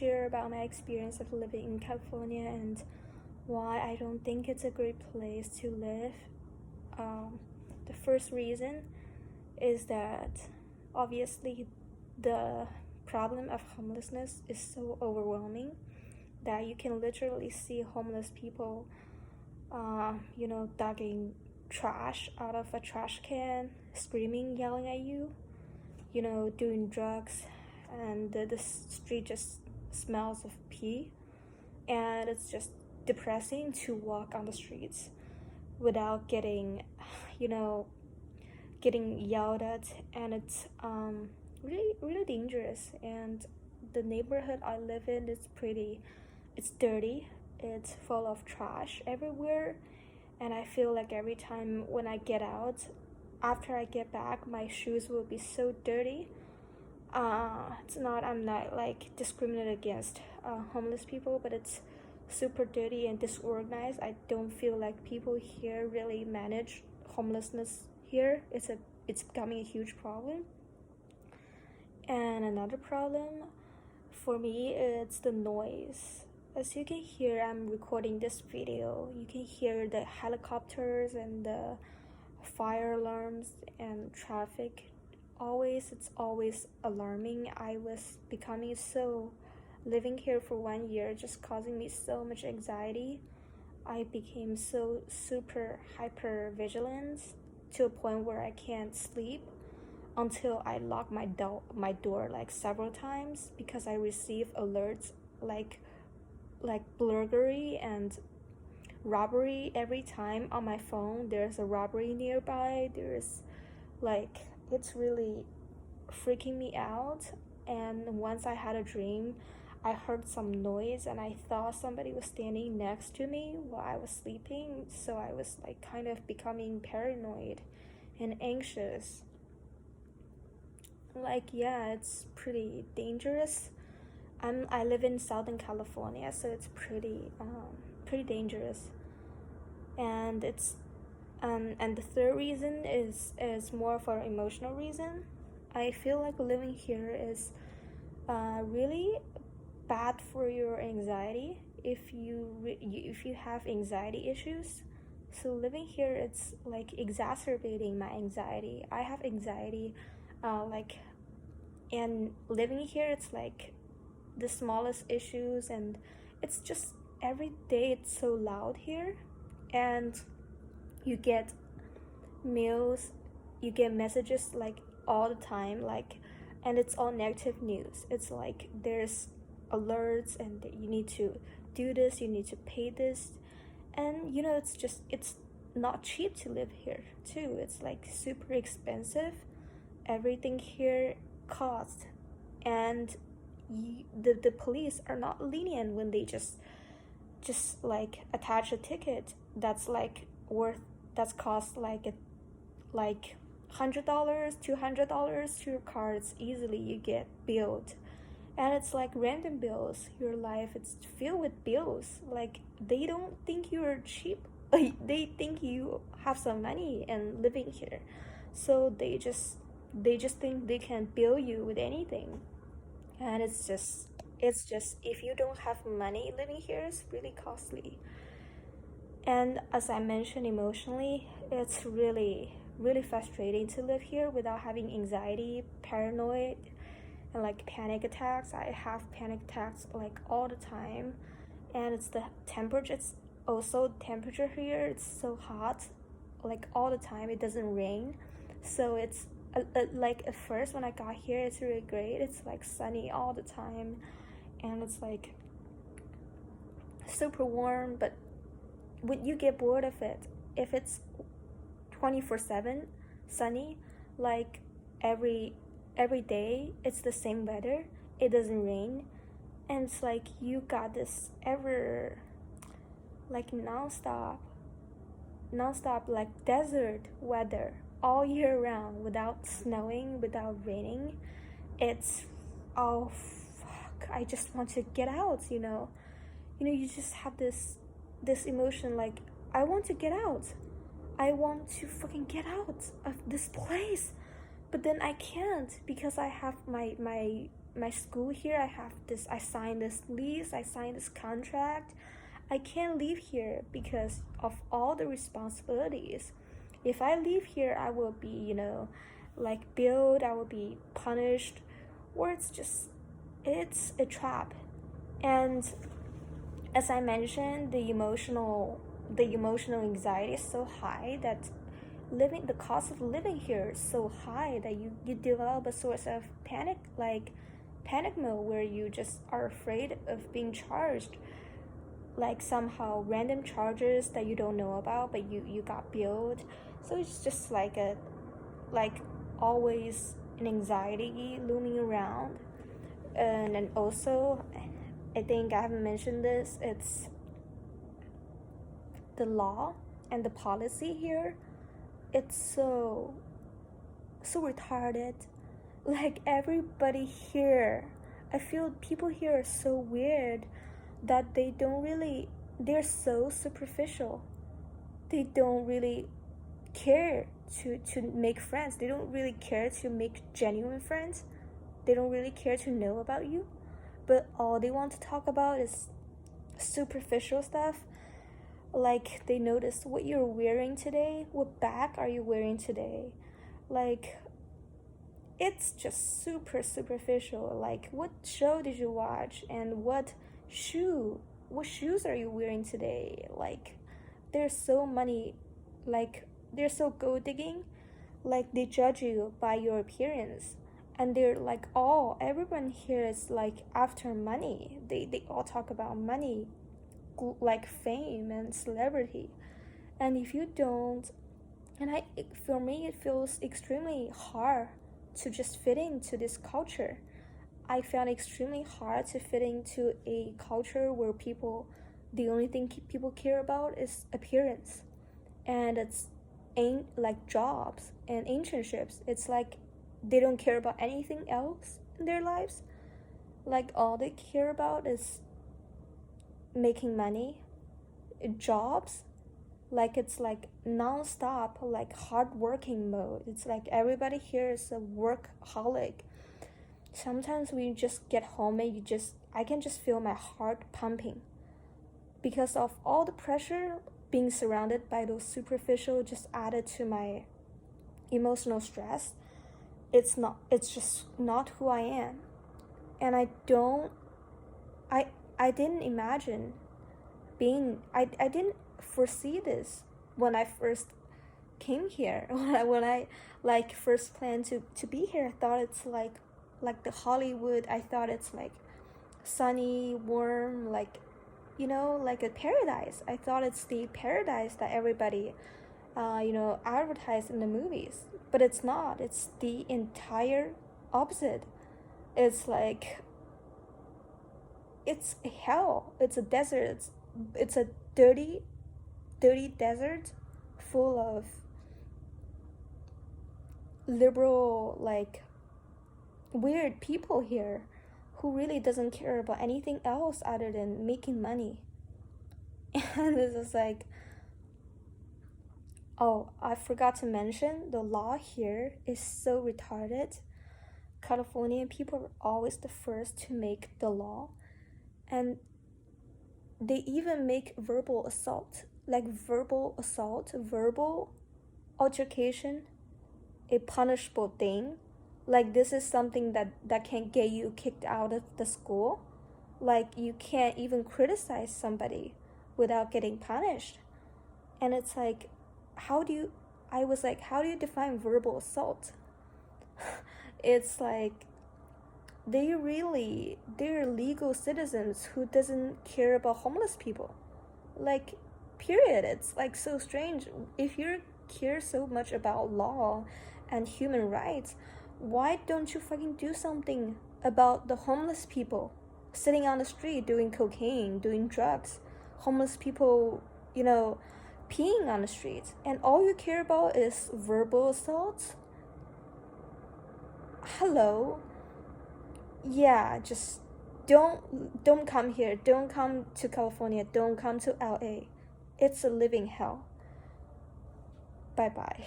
share about my experience of living in California and why I don't think it's a great place to live. The first reason is that obviously the problem of homelessness is so overwhelming that you can literally see homeless people, dugging trash out of a trash can, screaming, yelling at you, doing drugs, and the street just smells of pee, and it's just depressing to walk on the streets without getting, you know, getting yelled at, and it's really really dangerous. And the neighborhood I live in is it's dirty, it's full of trash everywhere, and I feel like every time when I get out, after I get back, my shoes will be so dirty. I'm not like discriminated against homeless people, but it's super dirty and disorganized. I don't feel like people here really manage homelessness here. It's becoming a huge problem. And another problem for me, it's the noise. As you can hear, I'm recording this video. You can hear the helicopters and the fire alarms and traffic. It's always alarming. I was becoming so, living here for 1 year just causing me so much anxiety. I became so super hyper vigilant to a point where I can't sleep until I lock my door like several times, because I receive alerts like burglary and robbery every time on my phone. There's a robbery nearby. It's really freaking me out. And once I had a dream, I heard some noise and I thought somebody was standing next to me while I was sleeping, so I was like kind of becoming paranoid and anxious. It's pretty dangerous. I live in Southern California, so it's pretty dangerous. And the third reason is more for an emotional reason. I feel like living here is really bad for your anxiety if you have anxiety issues. So living here, it's like exacerbating my anxiety. I have anxiety, and living here, it's like the smallest issues, and it's just every day it's so loud here. And you get mails, you get messages like all the time, and it's all negative news. It's like there's alerts and you need to do this, you need to pay this, and it's not cheap to live here too. It's like super expensive. Everything here costs, and the police are not lenient when they just like attach a ticket that's cost like $100, $200 to your cards. Easily you get billed, and it's like random bills. Your life, it's filled with bills. Like, they don't think you're cheap. They think you have some money and living here, so they just think they can bill you with anything. And it's just if you don't have money, living here is really costly. And as I mentioned, emotionally, it's really really frustrating to live here without having anxiety, paranoid, and like panic attacks. I have panic attacks like all the time. And it's the temperature. It's also temperature here, it's so hot like all the time. It doesn't rain, so it's like at first when I got here, it's really great. It's like sunny all the time, and it's like super warm. But when you get bored of it, if it's 24/7 sunny, like every day it's the same weather, it doesn't rain, and it's like you got this ever like non-stop like desert weather all year round, without snowing, without raining. It's, oh fuck, I just want to get out. You just have this emotion like, I want to get out. I want to fucking get out of this place, but then I can't, because I have my my school here. I signed this lease, I signed this contract. I can't leave here because of all the responsibilities. If I leave here, I will be, like billed, I will be punished, or it's a trap. And as I mentioned, the emotional anxiety is so high that the cost of living here is so high that you develop a sort of panic mode where you just are afraid of being charged, like somehow random charges that you don't know about, but you got billed. So it's just like always an anxiety looming around. And then also, I think I haven't mentioned this, it's the law and the policy here. It's so retarded. Like everybody here, I feel people here are so weird that they're so superficial. They don't really care to make friends. They don't really care to make genuine friends. They don't really care to know about you. But all they want to talk about is superficial stuff. Like they notice what you're wearing today, what bag are you wearing today. Like it's just super superficial. Like what show did you watch and what shoes are you wearing today. Like there's so many, like they're so gold digging. Like they judge you by your appearance, and they're like, oh, everyone here is like after money. They all talk about money, like fame and celebrity. And if you don't, for me it feels extremely hard to just fit into this culture. I found it extremely hard to fit into a culture where the only thing people care about is appearance, and it's ain't like jobs and internships. It's like they don't care about anything else in their lives. Like all they care about is making money, jobs. Like it's like non-stop, like hard-working mode. It's like everybody here is a workaholic. Sometimes we just get home and I can just feel my heart pumping because of all the pressure. Being surrounded by those superficial just added to my emotional stress. It's just not who I am. And I didn't imagine I didn't foresee this when I first came here. When I like first planned to be here, I thought it's like the Hollywood. I thought it's like sunny, warm, like like a paradise. I thought it's the paradise that everybody advertise in the movies. But it's not. It's the entire opposite. It's like it's hell. It's a desert. It's a dirty desert full of liberal, like weird people here who really doesn't care about anything else other than making money. And this is like, oh, I forgot to mention, the law here is so retarded. Californian people are always the first to make the law, and they even make verbal altercation a punishable thing. Like this is something that can get you kicked out of the school. Like you can't even criticize somebody without getting punished. And it's like, how do you define verbal assault? It's like they're legal citizens who doesn't care about homeless people. Like, period. It's like so strange. If you care so much about law and human rights, why don't you fucking do something about the homeless people sitting on the street doing cocaine, doing drugs, homeless people, peeing on the streets, and all you care about is verbal assault? Hello? Yeah, just don't come here. Don't come to California. Don't come to LA. It's a living hell. Bye-bye.